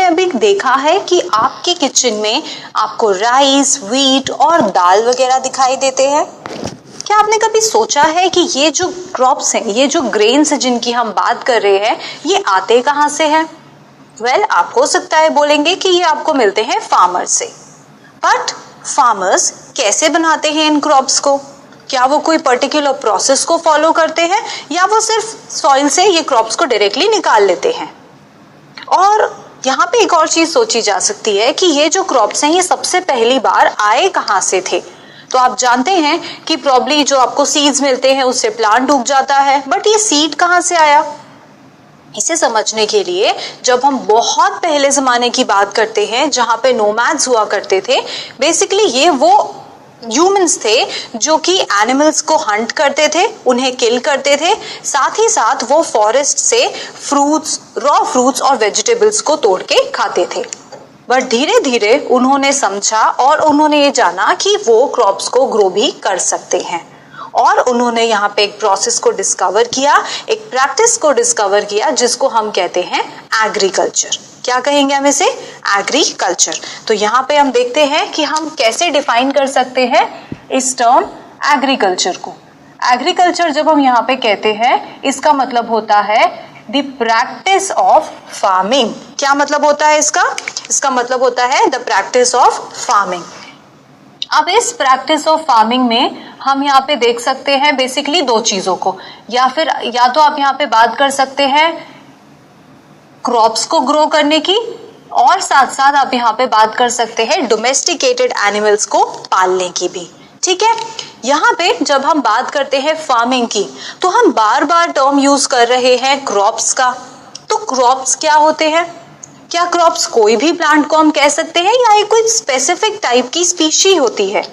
आपने अभी देखा है कि आपके किचन में आपको राइस, व्हीट और दाल वगैरह दिखाई देते हैं? क्या आपने कभी सोचा है कि ये जो क्रॉप्स हैं, ये जो ग्रेन्स हैं जिनकी हम बात कर रहे हैं, ये आते कहाँ से हैं? आप हो सकता है बोलेंगे कि ये आपको मिलते हैं फार्मर से, बट फार्मर्स कैसे बनाते हैं इन क्रॉप्स को? क्या वो कोई पर्टिकुलर प्रोसेस को फॉलो करते हैं या वो सिर्फ सॉइल से ये क्रॉप्स को डायरेक्टली निकाल लेते हैं? और यहाँ पे एक और चीज सोची जा सकती है कि ये जो क्रॉप्स हैं ये सबसे पहली बार आए कहाँ से थे? तो आप जानते हैं कि प्रॉब्ली जो आपको सीड्स मिलते हैं उससे प्लांट उग जाता है, बट ये सीड कहाँ से आया? इसे समझने के लिए जब हम बहुत पहले जमाने की बात करते हैं जहाँ पे नोमैड्स हुआ करते थे, बेसिकली ये वो ह्यूमंस थे जो कि एनिमल्स को हंट करते थे, उन्हें किल करते थे, साथ ही साथ वो फॉरेस्ट से फ्रूट्स, रॉ फ्रूट्स और वेजिटेबल्स को तोड़ के खाते थे। बट धीरे धीरे उन्होंने समझा और उन्होंने ये जाना कि वो क्रॉप्स को ग्रो भी कर सकते हैं, और उन्होंने यहाँ पे एक प्रोसेस को डिस्कवर किया, एक प्रैक्टिस को डिस्कवर किया जिसको हम कहते हैं एग्रीकल्चर। क्या कहेंगे हम इसे? एग्रीकल्चर। तो यहाँ पे हम देखते हैं कि हम कैसे डिफाइन कर सकते हैं इस टर्म एग्रीकल्चर को। एग्रीकल्चर जब हम यहाँ पे कहते हैं, इसका मतलब होता है द प्रैक्टिस ऑफ फार्मिंग। क्या मतलब होता है इसका? इसका मतलब होता है द प्रैक्टिस ऑफ फार्मिंग। अब इस प्रैक्टिस ऑफ फार्मिंग में हम यहाँ पे देख सकते हैं बेसिकली दो चीजों को, या तो आप यहाँ पे बात कर सकते हैं क्रॉप्स को ग्रो करने की, और साथ साथ आप यहाँ पे बात कर सकते हैं डोमेस्टिकेटेड एनिमल्स को पालने की भी। ठीक है, यहाँ पे जब हम बात करते हैं फार्मिंग की तो हम बार बार टर्म यूज कर रहे हैं क्रॉप्स का। तो क्रॉप्स क्या होते हैं? क्या क्रॉप्स कोई भी प्लांट को हम कह सकते हैं या ये कोई स्पेसिफिक टाइप की स्पीशी होती है?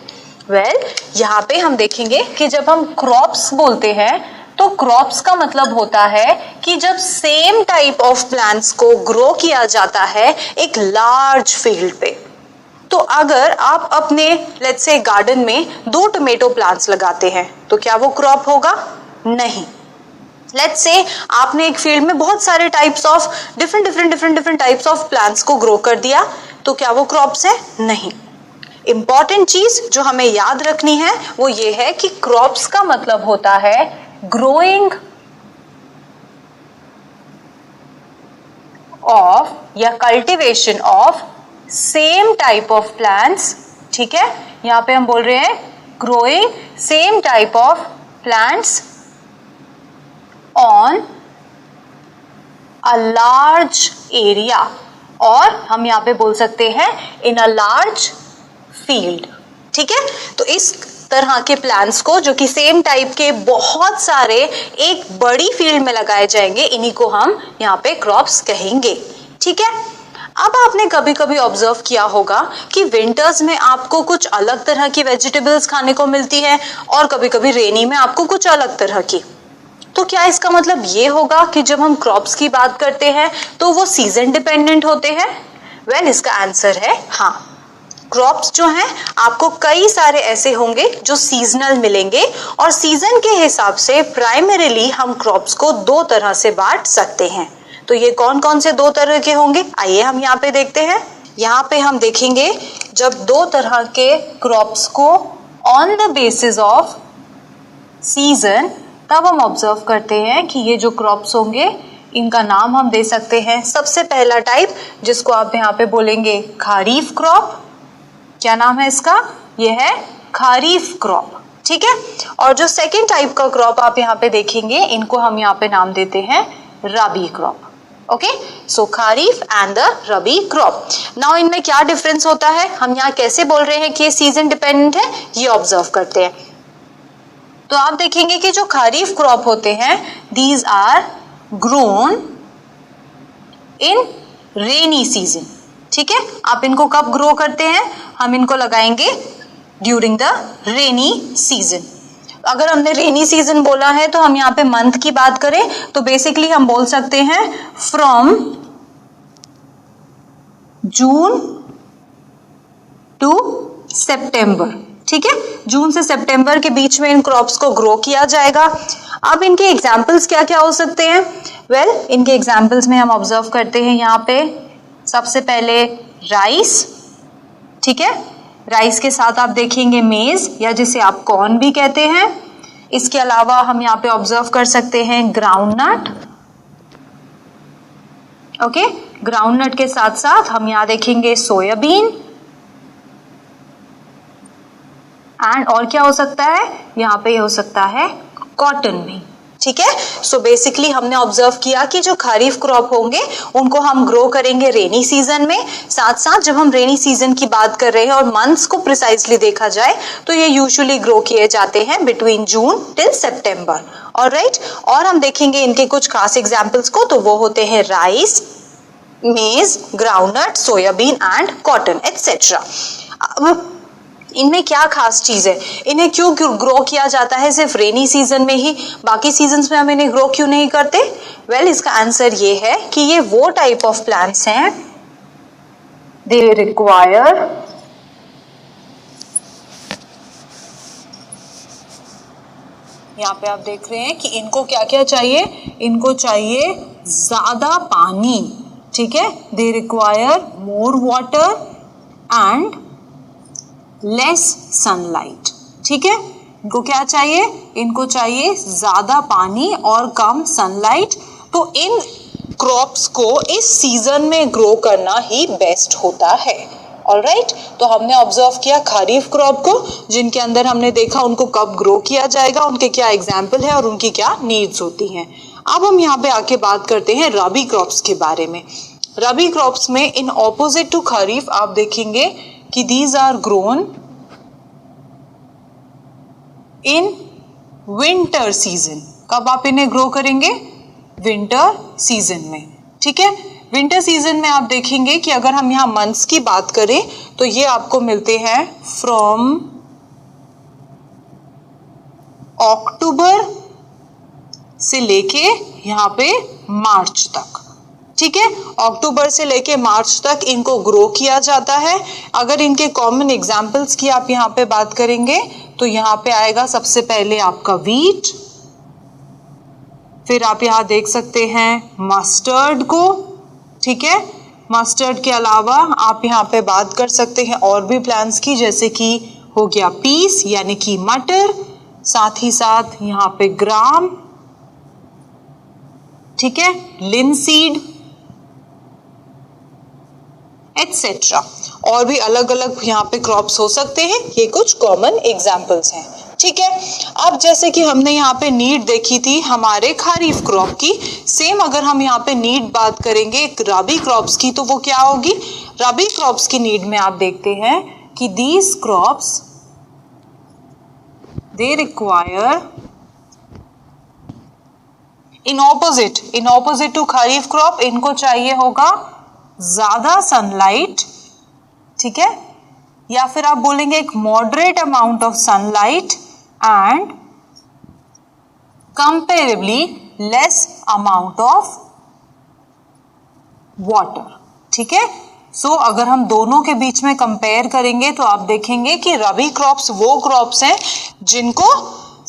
यहाँ पे हम देखेंगे कि जब हम क्रॉप्स बोलते हैं तो क्रॉप्स का मतलब होता है कि जब सेम टाइप ऑफ प्लांट्स को ग्रो किया जाता है एक लार्ज फील्ड पे। तो अगर आप अपने लेट्स से गार्डन में 2 टोमेटो प्लांट्स लगाते हैं तो क्या वो क्रॉप होगा? नहीं। लेट्स से आपने एक फील्ड में बहुत सारे types of different types of plants को ग्रो कर दिया, तो क्या वो क्रॉप्स है? नहीं। इंपॉर्टेंट चीज जो हमें याद रखनी है वो ये है कि क्रॉप्स का मतलब होता है ग्रोइंग ऑफ या cultivation of same type of plants. ठीक है, यहां पे हम बोल रहे हैं growing same type of plants on a large area, और हम यहाँ पे बोल सकते हैं इन अ लार्ज फील्ड। ठीक है, तो इस तरह के प्लांट्स को जो कि सेम टाइप के बहुत सारे एक बड़ी फील्ड में लगाए जाएंगे, इन्हीं को हम यहाँ पे क्रॉप्स कहेंगे। ठीक है, अब आपने कभी कभी ऑब्जर्व किया होगा कि विंटर्स में आपको कुछ अलग तरह की वेजिटेबल्स खाने को मिलती है और कभी कभी रेनी में आपको कुछ अलग तरह की। तो क्या इसका मतलब ये होगा कि जब हम क्रॉप्स की बात करते हैं तो वो सीजन डिपेंडेंट होते हैं? इसका आंसर है हाँ। क्रॉप्स जो हैं आपको कई सारे ऐसे होंगे जो सीजनल मिलेंगे, और सीजन के हिसाब से प्राइमरीली हम क्रॉप्स को 2 तरह से बांट सकते हैं। तो ये कौन कौन से 2 तरह के होंगे, आइए हम यहाँ पे देखते हैं। यहाँ पे हम देखेंगे जब 2 तरह के क्रॉप्स को on the basis off season, तब हम ऑब्जर्व करते हैं कि ये जो क्रॉप्स होंगे इनका नाम हम दे सकते हैं। सबसे पहला टाइप जिसको आप यहाँ पे बोलेंगे खरीफ क्रॉप। क्या नाम है इसका? ये है खरीफ क्रॉप। ठीक है, और जो सेकेंड टाइप का क्रॉप आप यहाँ पे देखेंगे इनको हम यहाँ पे नाम देते हैं rabi crop. Okay, so kharif and the rabi crop. Now इनमें क्या डिफरेंस होता है, हम यहाँ कैसे बोल रहे हैं कि ये सीजन डिपेंडेंट है, ये ऑब्जर्व करते हैं। तो आप देखेंगे कि जो खरीफ क्रॉप होते हैं these are grown in rainy season. ठीक है, आप इनको कब ग्रो करते हैं? हम इनको लगाएंगे ड्यूरिंग द रेनी सीजन। अगर हमने रेनी सीजन बोला है तो हम यहाँ पे मंथ की बात करें तो बेसिकली हम बोल सकते हैं फ्रॉम जून टू सितंबर। ठीक है, जून से सितंबर के बीच में इन क्रॉप्स को ग्रो किया जाएगा। अब इनके एग्जाम्पल्स क्या क्या हो सकते हैं? इनके एग्जाम्पल्स में हम ऑब्जर्व करते हैं यहाँ पे सबसे पहले राइस, ठीक है, राइस के साथ आप देखेंगे मेज या जिसे आप कॉर्न भी कहते हैं। इसके अलावा हम यहाँ पे ऑब्जर्व कर सकते हैं ग्राउंडनट, ओके, ग्राउंडनट के साथ साथ हम यहाँ देखेंगे सोयाबीन, एंड और क्या हो सकता है, यहाँ पे हो सकता है कॉटन भी, ठीक है। सो बेसिकली हमने ऑब्जर्व किया कि जो खरीफ क्रॉप होंगे उनको हम ग्रो करेंगे रेनी सीजन में। साथ साथ जब हम रेनी सीजन की बात कर रहे हैं और मंथ्स को प्रिसाइजली देखा जाए तो ये यूजुअली ग्रो किए जाते हैं बिटवीन जून टिल सितंबर, ऑलराइट। और हम देखेंगे इनके कुछ खास एग्जांपल्स को, तो वो होते हैं राइस, मेज, groundnut, soybean and cotton etcetera. इनमें क्या खास चीज है, इन्हें क्यों ग्रो किया जाता है सिर्फ रेनी सीजन में ही, बाकी सीजन्स में हम इन्हें ग्रो क्यों नहीं करते? वेल, इसका आंसर ये है कि ये वो टाइप ऑफ प्लांट्स हैं, दे रिक्वायर यहाँ पे आप देख रहे हैं कि इनको क्या क्या चाहिए, इनको चाहिए ज्यादा पानी, ठीक है, they require more water and less sunlight, ठीक है। इनको क्या चाहिए, इनको चाहिए ज्यादा पानी और कम सनलाइट। तो इन क्रॉप्स को इस सीजन में ग्रो करना ही बेस्ट होता है, ऑलराइट। तो हमने ऑब्जर्व किया खरीफ क्रॉप को, जिनके अंदर हमने देखा उनको कब ग्रो किया जाएगा, उनके क्या एग्जाम्पल है और उनकी क्या नीड्स होती हैं। अब हम यहाँ पे आके बात करते हैं रबी क्रॉप्स के बारे में। रबी क्रॉप्स में इन ऑपोजिट टू खरीफ आप देखेंगे कि these are grown in winter season. कब आप इन्हें ग्रो करेंगे? विंटर सीजन में, ठीक है। विंटर सीजन में आप देखेंगे कि अगर हम यहाँ मंथ्स की बात करें तो ये आपको मिलते हैं फ्रॉम अक्टूबर से लेके यहाँ पे मार्च तक, ठीक है। अक्टूबर से लेके मार्च तक इनको ग्रो किया जाता है। अगर इनके कॉमन एग्जाम्पल्स की आप यहाँ पे बात करेंगे तो यहाँ पे आएगा सबसे पहले आपका वीट, फिर आप यहाँ देख सकते हैं मस्टर्ड को, ठीक है। मस्टर्ड के अलावा आप यहाँ पे बात कर सकते हैं और भी प्लांट्स की, जैसे कि हो गया पीस यानी कि मटर, साथ ही साथ यहाँ पे ग्राम, ठीक है, लिनसीड एटसेट्रा। और भी अलग अलग यहाँ पे क्रॉप्स हो सकते हैं, ये कुछ कॉमन एग्जाम्पल्स हैं, ठीक है। अब जैसे कि हमने यहाँ पे नीड देखी थी हमारे खरीफ क्रॉप की, सेम अगर हम यहाँ पे नीड बात करेंगे रबी क्रॉप्स की तो वो क्या होगी? रबी क्रॉप्स की नीड में आप देखते हैं कि these crops they require in opposite to kharif crop, इनको चाहिए होगा ज्यादा सनलाइट, ठीक है, या फिर आप बोलेंगे एक moderate amount of sunlight and comparably less amount of water, ठीक है। सो अगर हम दोनों के बीच में कंपेयर करेंगे तो आप देखेंगे कि रबी क्रॉप्स वो क्रॉप्स हैं जिनको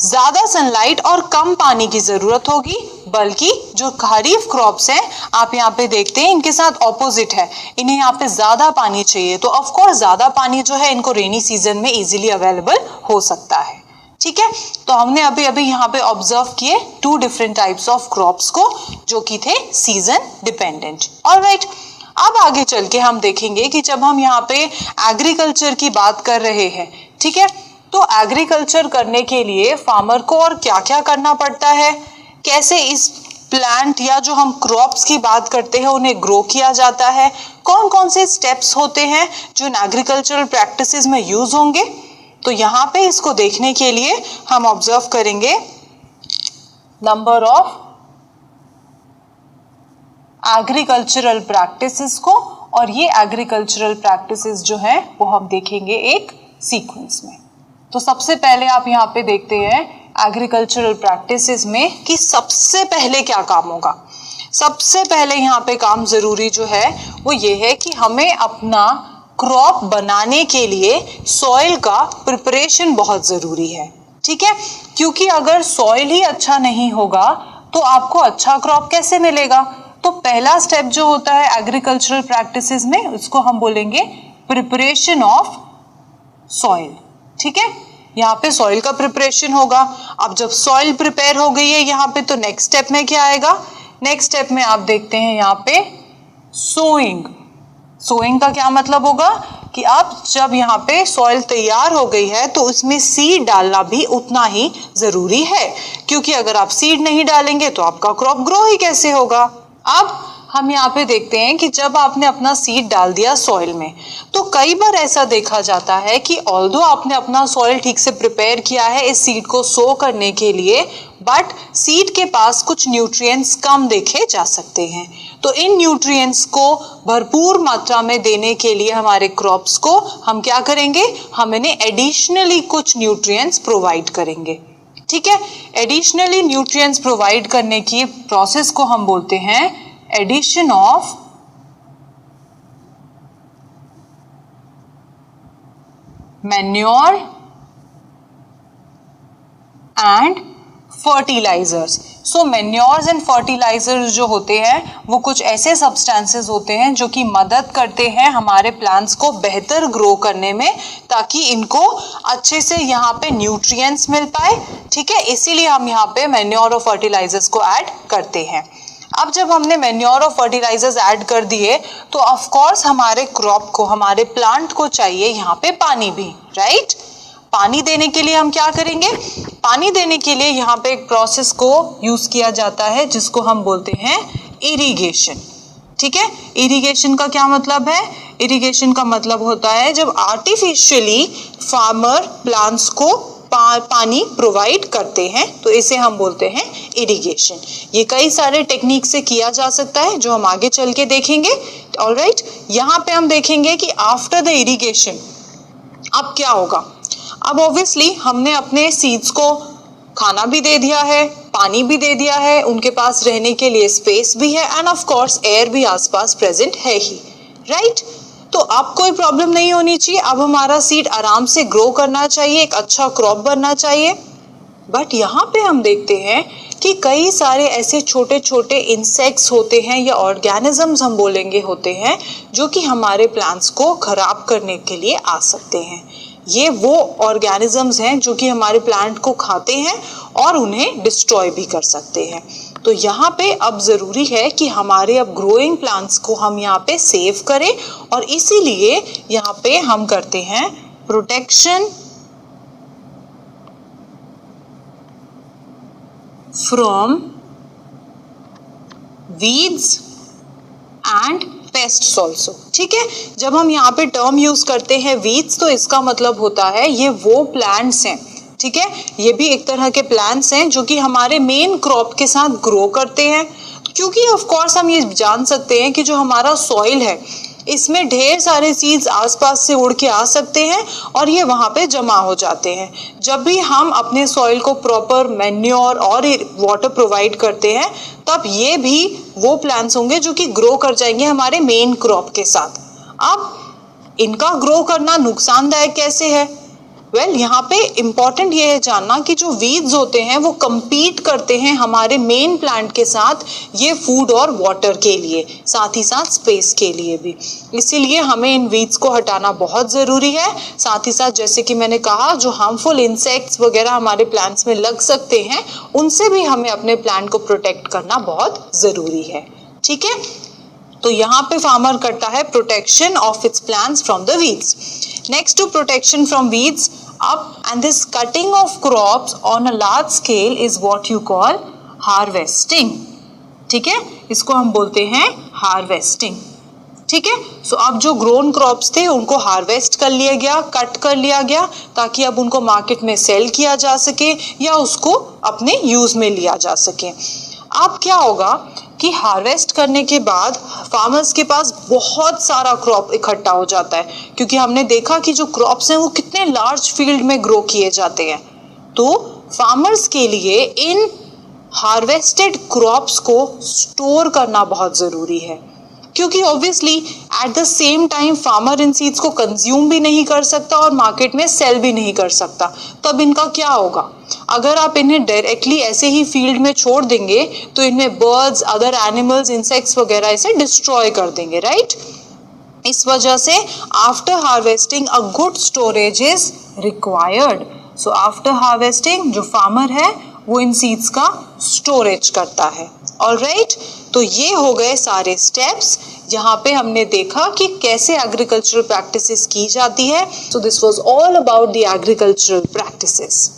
ज्यादा सनलाइट और कम पानी की जरूरत होगी, बल्कि जो खरीफ क्रॉप्स हैं आप यहाँ पे देखते हैं इनके साथ ऑपोजिट है, इन्हें यहाँ पे ज्यादा पानी चाहिए। तो ऑफ कोर्स ज्यादा पानी जो है इनको रेनी सीजन में इजीली अवेलेबल हो सकता है, ठीक है। तो हमने अभी अभी यहाँ पे ऑब्जर्व किए 2 डिफरेंट टाइप्स ऑफ क्रॉप्स को जो कि थे सीजन डिपेंडेंट, ऑलराइट। अब आगे चल के हम देखेंगे कि जब हम यहाँ पे एग्रीकल्चर की बात कर रहे हैं, ठीक है, तो एग्रीकल्चर करने के लिए फार्मर को और क्या क्या करना पड़ता है, कैसे इस प्लांट या जो हम क्रॉप्स की बात करते हैं उन्हें ग्रो किया जाता है, कौन कौन से स्टेप्स होते हैं जो इन एग्रीकल्चरल प्रैक्टिसेस में यूज होंगे। तो यहाँ पे इसको देखने के लिए हम ऑब्जर्व करेंगे नंबर ऑफ एग्रीकल्चरल प्रैक्टिसेस को, और ये एग्रीकल्चरल प्रैक्टिसेस जो है वो हम देखेंगे एक सीक्वेंस में। तो सबसे पहले आप यहाँ पे देखते हैं एग्रीकल्चरल प्रैक्टिसेस में कि सबसे पहले क्या काम होगा। सबसे पहले यहाँ पे काम जरूरी जो है वो ये है कि हमें अपना क्रॉप बनाने के लिए सॉइल का प्रिपरेशन बहुत जरूरी है, ठीक है, क्योंकि अगर सॉइल ही अच्छा नहीं होगा तो आपको अच्छा क्रॉप कैसे मिलेगा। तो पहला स्टेप जो होता है एग्रीकल्चरल प्रैक्टिसेस में, उसको हम बोलेंगे प्रिपरेशन ऑफ सॉइल। ठीक है, यहाँ पे सॉइल का प्रिपरेशन होगा। अब जब सॉइल प्रिपेयर हो गई है यहाँ पे, तो नेक्स्ट स्टेप में क्या आएगा? नेक्स्ट स्टेप में आप देखते हैं यहाँ पे सोइंग। सोइंग का क्या मतलब होगा कि अब जब यहाँ पे सॉइल तैयार हो गई है तो उसमें सीड डालना भी उतना ही जरूरी है, क्योंकि अगर आप सीड नहीं डालेंगे तो आपका क्रॉप ग्रो ही कैसे होगा। अब हम यहाँ पे देखते हैं कि जब आपने अपना सीड डाल दिया सॉइल में, तो कई बार ऐसा देखा जाता है कि ऑल्दो आपने अपना सॉइल ठीक से प्रिपेयर किया है इस सीड को सो करने के लिए, बट सीड के पास कुछ न्यूट्रिएंट्स कम देखे जा सकते हैं। तो इन न्यूट्रिएंट्स को भरपूर मात्रा में देने के लिए हमारे क्रॉप्स को हम क्या करेंगे? हम इन्हें एडिशनली कुछ न्यूट्रिएंट्स प्रोवाइड करेंगे। ठीक है, एडिशनली न्यूट्रिएंट्स प्रोवाइड करने की प्रोसेस को हम बोलते हैं addition of manure and fertilizers. So manures and fertilizers जो होते हैं वो कुछ ऐसे सब्सटेंसेस होते हैं जो कि मदद करते हैं हमारे प्लांट्स को बेहतर ग्रो करने में, ताकि इनको अच्छे से यहाँ पे न्यूट्रिएंट्स मिल पाए। ठीक है, इसीलिए हम यहाँ पे मैन्योर और फर्टिलाइजर्स को ऐड करते हैं। अब जब हमने मैन्योर और फर्टिलाइजर्स ऐड कर दिए तो ऑफ कोर्स हमारे क्रॉप को, हमारे प्लांट को चाहिए यहाँ पे पानी भी, राइट? पानी देने के लिए हम क्या करेंगे? पानी देने के लिए यहाँ पे एक प्रोसेस को यूज किया जाता है जिसको हम बोलते हैं इरिगेशन। ठीक है, इरिगेशन का क्या मतलब है? इरिगेशन का मतलब होता है जब आर्टिफिशियली फार्मर प्लांट्स को पानी प्रोवाइड करते हैं, तो इसे हम बोलते हैं इरिगेशन। ये कई सारे टेक्निक से किया जा सकता है जो हम आगे चल के देखेंगे। ऑलराइट, यहाँ पे हम देखेंगे कि आफ्टर द इरिगेशन अब क्या होगा। अब ऑब्वियसली हमने अपने सीड्स को खाना भी दे दिया है, पानी भी दे दिया है, उनके पास रहने के लिए स्पेस भी है, एंड ऑफ कोर्स एयर भी आसपास प्रेजेंट है ही, राइट? तो अब कोई प्रॉब्लम नहीं होनी चाहिए। अब हमारा सीड आराम से ग्रो करना चाहिए, एक अच्छा क्रॉप बनना चाहिए। बट यहाँ पे हम देखते हैं कि कई सारे ऐसे छोटे छोटे इंसेक्ट्स होते हैं या ऑर्गेनिजम्स हम बोलेंगे होते हैं, जो कि हमारे प्लांट्स को खराब करने के लिए आ सकते हैं। ये वो ऑर्गेनिजम्स हैं जो कि हमारे प्लांट को खाते हैं और उन्हें डिस्ट्रॉय भी कर सकते हैं। तो यहाँ पे अब ज़रूरी है कि हमारे अब ग्रोइंग प्लांट्स को हम यहाँ पे सेव करें, और इसीलिए यहाँ पे हम करते हैं protection from weeds and pests also. ठीक है, जब हम यहाँ पे टर्म यूज करते हैं वीड्स, तो इसका मतलब होता है ये वो प्लांट्स हैं, ठीक है, ये भी एक तरह के प्लांट्स हैं जो कि हमारे मेन क्रॉप के साथ ग्रो करते हैं। क्योंकि ऑफ कोर्स हम ये जान सकते हैं कि जो हमारा सॉइल है इसमें ढेर सारे सीड्स आसपास से उड़ के आ सकते हैं और ये वहाँ पे जमा हो जाते हैं। जब भी हम अपने सॉइल को प्रॉपर मैन्योर और वाटर प्रोवाइड करते हैं, तब ये भी वो प्लांट्स होंगे जो कि ग्रो कर जाएंगे हमारे मेन क्रॉप के साथ। अब इनका ग्रो करना नुकसानदायक कैसे है? यहाँ पे इम्पॉर्टेंट ये है जानना कि जो वीड्स होते हैं वो compete करते हैं हमारे मेन प्लांट के साथ, ये फूड और वाटर के लिए, साथ ही साथ स्पेस के लिए भी। इसीलिए हमें इन वीड्स को हटाना बहुत ज़रूरी है। साथ ही साथ जैसे कि मैंने कहा, जो हार्मफुल इंसेक्ट्स वगैरह हमारे प्लांट्स में लग सकते हैं, उनसे भी हमें अपने प्लांट को प्रोटेक्ट करना बहुत ज़रूरी है। ठीक है, तो यहाँ पे फार्मर करता है protection of its plants from the weeds. Next to protection from weeds, up and this cutting of crops on a large scale is what you call harvesting। ठीक है, इसको हम बोलते हैं हार्वेस्टिंग। ठीक है, सो अब जो ग्रोन क्रॉप्स थे उनको हार्वेस्ट कर लिया गया, कट कर लिया गया, ताकि अब उनको मार्केट में सेल किया जा सके या उसको अपने यूज में लिया जा सके। अब क्या होगा कि हार्वेस्ट करने के बाद फार्मर्स के पास बहुत सारा क्रॉप इकट्ठा हो जाता है, क्योंकि हमने देखा कि जो क्रॉप्स हैं वो कितने लार्ज फील्ड में ग्रो किए जाते हैं। तो फार्मर्स के लिए इन हार्वेस्टेड क्रॉप्स को स्टोर करना बहुत ज़रूरी है। क्योंकि obviously at the same time farmer in seeds को कंज्यूम भी नहीं कर सकता और मार्केट में सेल भी नहीं कर सकता। तब इनका क्या होगा? अगर आप इन्हें डायरेक्टली ऐसे ही फील्ड में छोड़ देंगे तो इनमें बर्ड्स, अदर एनिमल्स, इंसेक्ट्स वगैरह इसे डिस्ट्रॉय कर देंगे, राइट? इस वजह से after harvesting a good storage is required. So after harvesting जो फार्मर है वो इन सीड्स का स्टोरेज करता है। ऑलराइट, तो ये हो गए सारे स्टेप्स। यहाँ पे हमने देखा कि कैसे एग्रीकल्चरल प्रैक्टिसेस की जाती है। So this was all about the agricultural practices.